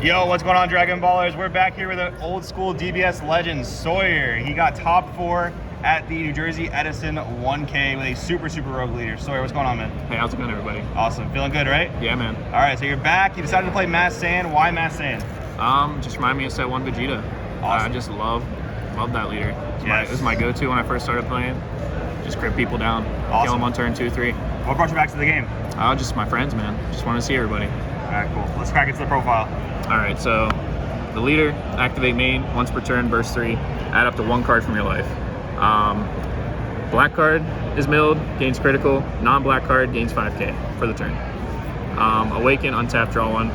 Yo, what's going on, Dragon Ballers? We're back here with an old school DBS legend, Sawyer. He got top 4 at the New Jersey Edison 1K with a super rogue leader. Sawyer, what's going on, man? Hey, how's it going, everybody? Awesome. Feeling good, right? Yeah, man. All right, so you're back. You decided to play Mass Saiyan. Why Mass Saiyan? Just remind me of Set 1 Vegeta. Awesome. I just love that leader. Yes. It was my go-to when I first started playing. Just grip people down, Awesome. kill them on turn 2, 3. What brought you back to the game? Just my friends, man. Just want to see everybody. All right, cool. Let's crack into the profile. All right, so the leader, activate main, once per turn, burst 3, add up to 1 card from your life. Black card is milled, gains critical. Non-black card gains 5k for the turn. Awaken, untap, draw 1.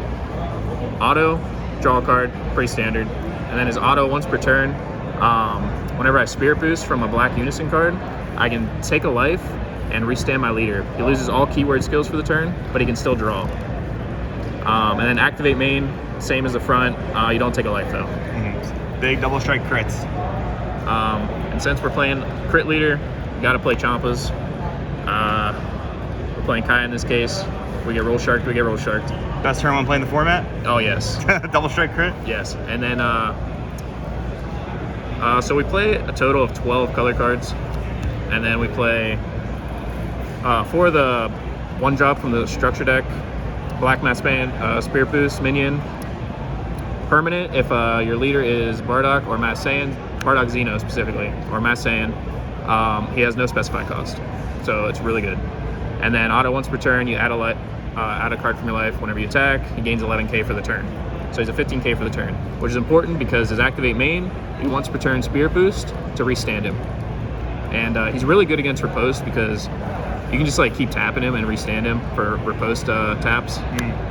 Auto, draw a card, pretty standard. And then his auto once per turn, whenever I Spirit Boost from a black Unison card, I can take a life and restand my leader. He loses all keyword skills for the turn, but he can still draw. And then activate main, same as the front. You don't take a life though. Mm-hmm. Big double strike crits. And since we're playing crit leader, we gotta play Champas. We're playing Kai in this case. We get roll sharked, we get roll sharked. Best turn when playing the format? Oh yes. Double strike crit? Yes. And then so we play a total of 12 color cards. And then we play for the 1-drop from the structure deck, Black Mass Band, Spirit Boost, Minion. Permanent if your leader is Bardock or Mass Saiyan, Bardock Xeno specifically, or Mass Saiyan, he has no specified cost. So it's really good. And then auto once per turn, you add a card from your life whenever you attack. He gains 11k for the turn. So he's a 15k for the turn, which is important because his activate main, you once per turn Spirit Boost to restand him. And he's really good against riposte because you can just like keep tapping him and restand him for riposte taps.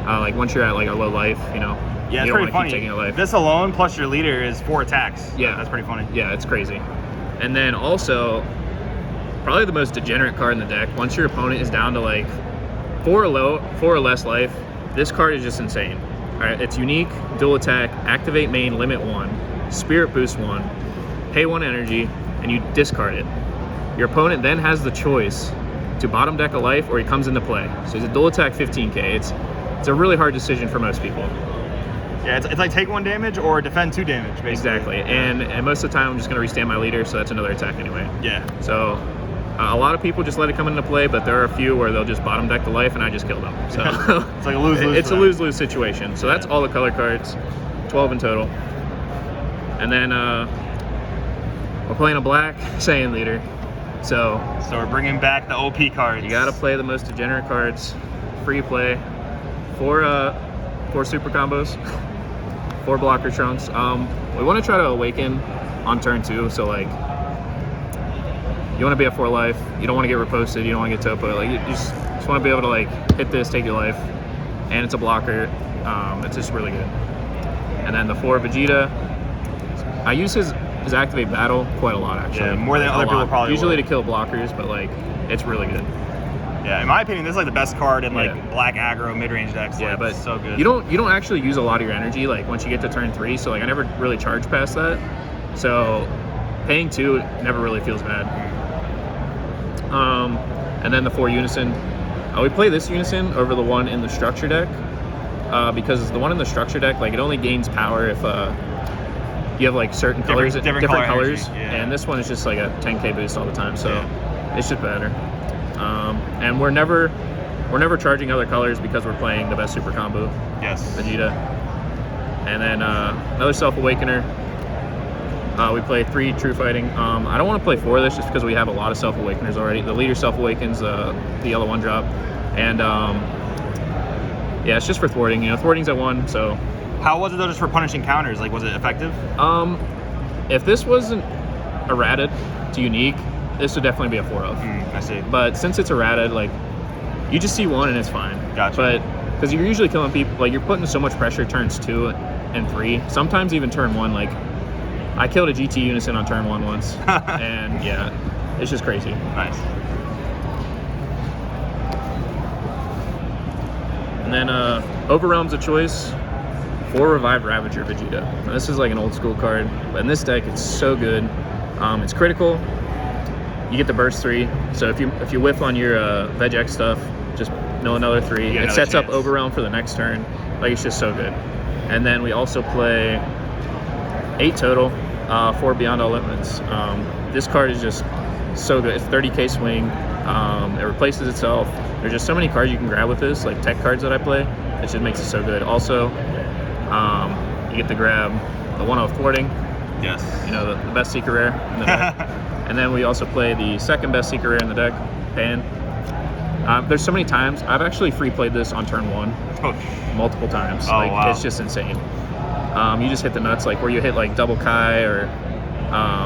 Like once you're at like a low life, you know, yeah, you it's don't pretty want to funny. keep taking a life. This alone plus your leader is 4 attacks. Yeah, that's pretty funny. Yeah, it's crazy. And then also, probably the most degenerate card in the deck. Once your opponent is down to like 4 or less life, this card is just insane. All right, it's unique, dual attack, activate main, limit 1, Spirit Boost 1, pay 1 energy, and you discard it. Your opponent then has the choice to bottom deck a life or he comes into play. So he's a dual attack 15k. It's a really hard decision for most people. Yeah, it's like take 1 damage or defend 2 damage, basically. Exactly, and most of the time I'm just going to restand my leader, so that's another attack anyway. Yeah. So a lot of people just let it come into play, but there are a few where they'll just bottom deck the life and I just kill them. So it's like a lose-lose. It's a lose-lose situation. So that's all the color cards, 12 in total. And then we're playing a black Saiyan leader. So we're bringing back the OP cards. You got to play the most degenerate cards. Free play. 4 super combos. 4 blocker trunks. We want to try to awaken on turn 2. So like, you want to be at 4 life. You don't want to get riposted. You don't want to get topo. Like you just want to be able to like hit this, take your life, and it's a blocker. It's just really good. And then the 4 Vegeta. I use his activate battle quite a lot actually. Yeah, more than other people probably usually would. To kill blockers, but like it's really good. Yeah, in my opinion, this is like the best card in like black aggro mid-range decks. Yeah, like, but it's so good. You don't actually use a lot of your energy like once you get to turn 3. So like I never really charge past that. So paying 2 never really feels bad. And then the 4 Unison. We play this Unison over the one in the structure deck because the one in the structure deck, like it only gains power if you have like certain colors, different colors, and this one is just like a 10k boost all the time, so it's just better. And we're never charging other colors because we're playing the best super combo. Yes. Vegeta. And then another Self Awakener. We play 3 True Fighting. I don't want to play 4 of this just because we have a lot of Self Awakeners already. The leader Self Awakens, the yellow 1-drop, and yeah, it's just for thwarting. You know, thwarting's at 1, so. How was it though, just for punishing counters? Like, was it effective? If this wasn't errated to unique, this would definitely be a 4 of. I see. But since it's errated, like, you just see 1 and it's fine. Gotcha. But because you're usually killing people, like you're putting so much pressure turns 2 and 3, sometimes even turn 1. Like, I killed a GT Unison on turn 1 once, and yeah, it's just crazy. Nice. And then Overwhelm's a choice. 4 Revived Ravager Vegeta. Now, this is like an old school card, but in this deck it's so good. It's critical. You get the burst 3, so if you whiff on your Veg X stuff, just mill another 3. It sets up Overwhelm for the next turn. Like, it's just so good. And then we also play 8 total for Beyond All Limits. This card is just so good. It's 30k swing. It replaces itself. There's just so many cards you can grab with this, like tech cards that I play. It just makes it so good. Also, you get to grab the 1/0 thwarting. Yes. You know, the best secret rare in the deck. And then we also play the second best secret rare in the deck, Pan. There's so many times I've actually free played this on turn 1 multiple times. Oh, like wow. It's just insane. You just hit the nuts, like where you hit like double Kai or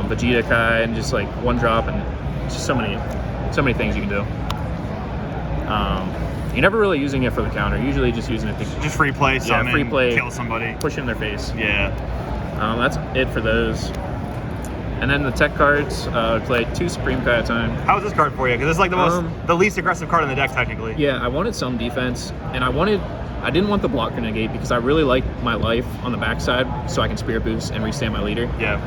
Vegeta Kai and just like 1 drop, and it's just so many things you can do. You're never really using it for the counter. Usually just using it to Just free play, summon, free play, kill somebody, push in their face. Yeah. That's it for those. And then the tech cards, play 2 Supreme Kai at a time. How is this card for you? Because it's like the least aggressive card in the deck, technically. Yeah, I wanted some defense, and I didn't want the blocker negate because I really like my life on the backside, so I can Spirit Boost and restand my leader. Yeah.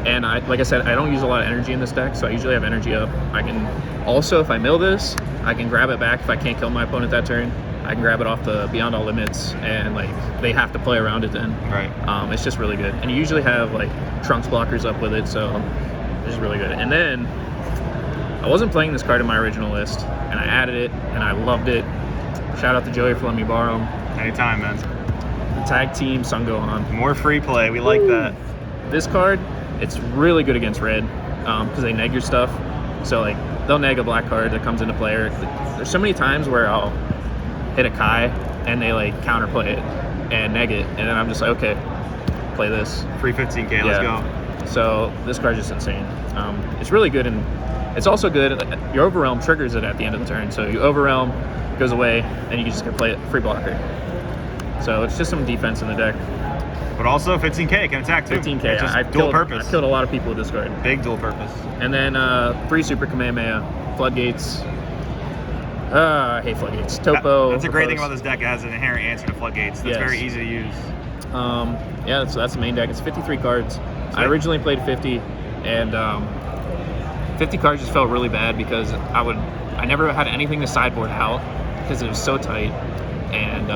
And like I said, I don't use a lot of energy in this deck, so I usually have energy up. I can also, if I mill this, I can grab it back if I can't kill my opponent that turn. I can grab it off the Beyond All Limits, and like they have to play around it then. Right. It's just really good, and you usually have like Trunks blockers up with it, so it's just really good. And then I wasn't playing this card in my original list, and I added it, and I loved it. Shout out to Joey for letting me borrow him. Anytime, man. The Tag Team Sun Gohan. More free play. We like that. This card, it's really good against red because they neg your stuff. So like they'll neg a black card that comes into play. There's so many times where I'll hit a Kai and they like counterplay it and neg it, and then I'm just like, okay, play this. Free 15k. Let's go. So this card's just insane. It's really good, and it's also good. Your Overwhelm triggers it at the end of the turn, so you Overwhelm, goes away, and you just can play it free blocker. So it's just some defense in the deck. But also 15k can attack too. 15k. It's just dual purpose. I've killed a lot of people with this card. Big dual purpose. And then 3 Super Kamehameha, Floodgates. I hate Floodgates. Topo. That's a great thing about this deck. It has an inherent answer to Floodgates. That's very easy to use. Yeah, so that's the main deck. It's 53 cards. Sweet. I originally played 50, and 50 cards just felt really bad because I never had anything to sideboard out because it was so tight, and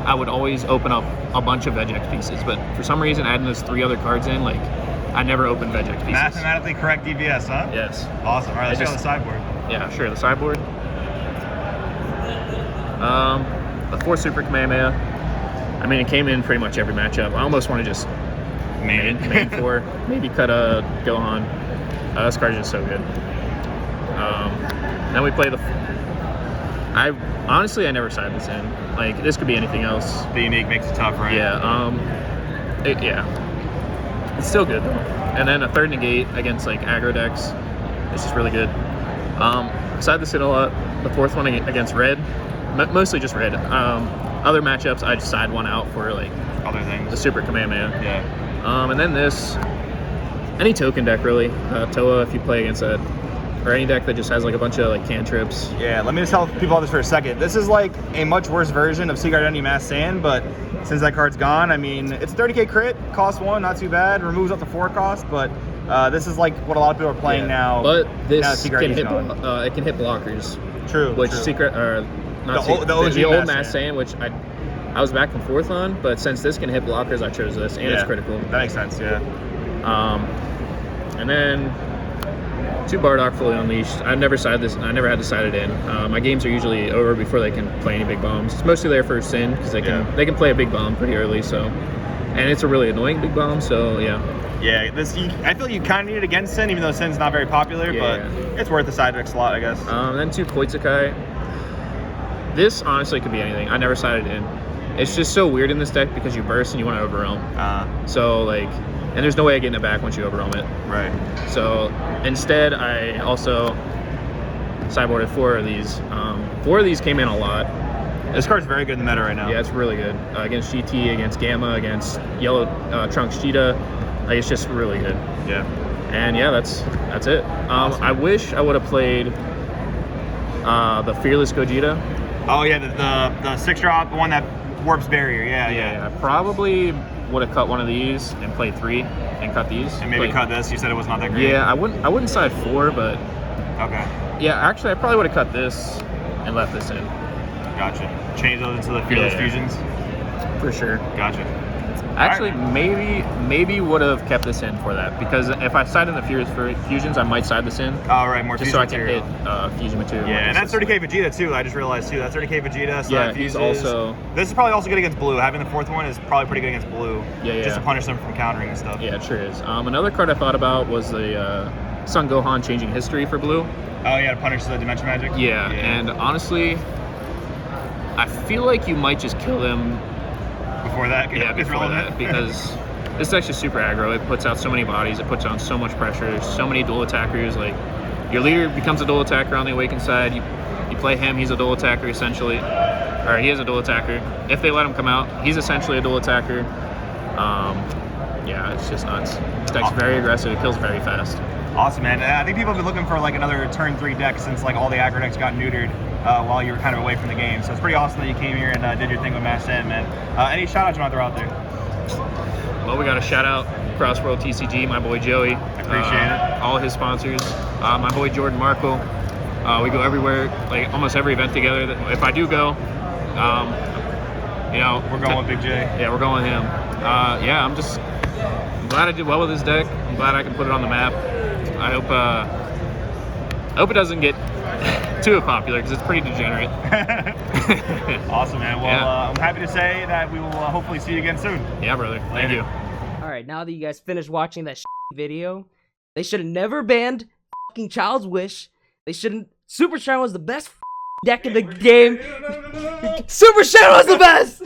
I would always open up a bunch of Vegex pieces, but for some reason adding those 3 other cards in, like, I never opened Vegex pieces. Mathematically correct DBS, huh? Yes. Awesome. All right, let's go to the sideboard. Yeah, sure, the sideboard. The 4 Super Kamehameha. I mean, it came in pretty much every matchup. I almost want to just main 4, maybe cut a Gohan. This card is just so good. Then we play honestly, I never sided this in. Like, this could be anything else. The unique makes it tough, right? Yeah. It's still good though. And then a 3rd negate against like aggro decks. It's just really good. I side this in a lot. The 4th one against red, mostly just red. Other matchups, I just side one out for like other things. The Super Kamehameha. Yeah. And then this, any token deck really. Toa, if you play against that, or any deck that just has like a bunch of like cantrips. Yeah, let me just tell people about this for a second. This is like a much worse version of Secret Identity Mass Saiyan, but since that card's gone, I mean, it's 30k crit, cost 1, not too bad, removes up to 4 cost, but this is like what a lot of people are playing now. But this can hit, it can hit blockers. True. Which true. Secret, or not the old Mass Saiyan, which I was back and forth on, but since this can hit blockers, I chose this, and it's critical. That makes sense, yeah. And then 2 Bardock fully unleashed. I never had to side it in. My games are usually over before they can play any big bombs. It's mostly there for Sin because they can play a big bomb pretty early. So, and it's a really annoying big bomb. So yeah. Yeah, I feel you kind of need it against Sin, even though Sin's not very popular, but it's worth the side deck slot, I guess. Then 2 Koitsukai. This honestly could be anything. I never sided in. It's just so weird in this deck because you burst and you want to overwhelm. So like. And there's no way of getting it back once you overwhelm it. Right. So instead, I also sideboarded 4 of these. 4 of these came in a lot. This card's very good in the meta right now. Yeah, it's really good. Against GT, against Gamma, against Yellow Trunks Cheetah. Like, it's just really good. Yeah. And yeah, that's it. Awesome. I wish I would have played the Fearless Gogeta. Oh yeah, the 6-drop, the one that warps barrier. Yeah. I probably would have cut one of these and played 3 and cut these. And maybe cut this. You said it was not that great. Yeah, I wouldn't side 4, but okay. Yeah, actually, I probably would have cut this and left this in. Gotcha. Change those into the Fearless Fusions. For sure. Gotcha. Actually, Alright. maybe would have kept this in for that, because if I side in the fusions, I might side this in. All right, more just fusion so I can material. hit fusion material. Yeah, and that's 30k Vegeta too. I just realized too. That's 30k Vegeta. So Yeah, that he's fuses. also. This is probably also good against blue. Having the fourth one is probably pretty good against blue. Yeah. Just to punish them from countering and stuff. Yeah, it sure is. Another card I thought about was the Son Gohan changing history for blue. Oh yeah, to punish the dimension magic. Yeah, and honestly, I feel like you might just kill them. Before that. Yeah, before that, because this deck's just super aggro. It puts out so many bodies. It puts on so much pressure. So many dual attackers. Like, your leader becomes a dual attacker on the awakened side. You play him. He's a dual attacker essentially, or he is a dual attacker. If they let him come out, he's essentially a dual attacker. Yeah, it's just nuts. This deck's very aggressive. It kills very fast. Awesome, man. I think people have been looking for like another turn 3 deck since like all the aggro decks got neutered while you were kind of away from the game. So it's pretty awesome that you came here and did your thing with Mass Saiyan, man. Any shout outs you want to throw out there? Well, we got a shout out Crossworld TCG, my boy Joey. Appreciate it. All his sponsors. My boy Jordan Markle. We go everywhere, like almost every event together. If I do go, you know, We're going with Big J. Yeah, we're going with him. Yeah, I'm glad I did well with this deck. I'm glad I can put it on the map. I hope it doesn't get too popular because it's pretty degenerate. Awesome, man. Well, Yeah. I'm happy to say that we will hopefully see you again soon. Yeah, brother. Thank you. All right, now that you guys finished watching that video, they should have never banned fucking Child's Wish. They shouldn't. Super Shadow was the best deck in the game. Super Shadow was the best.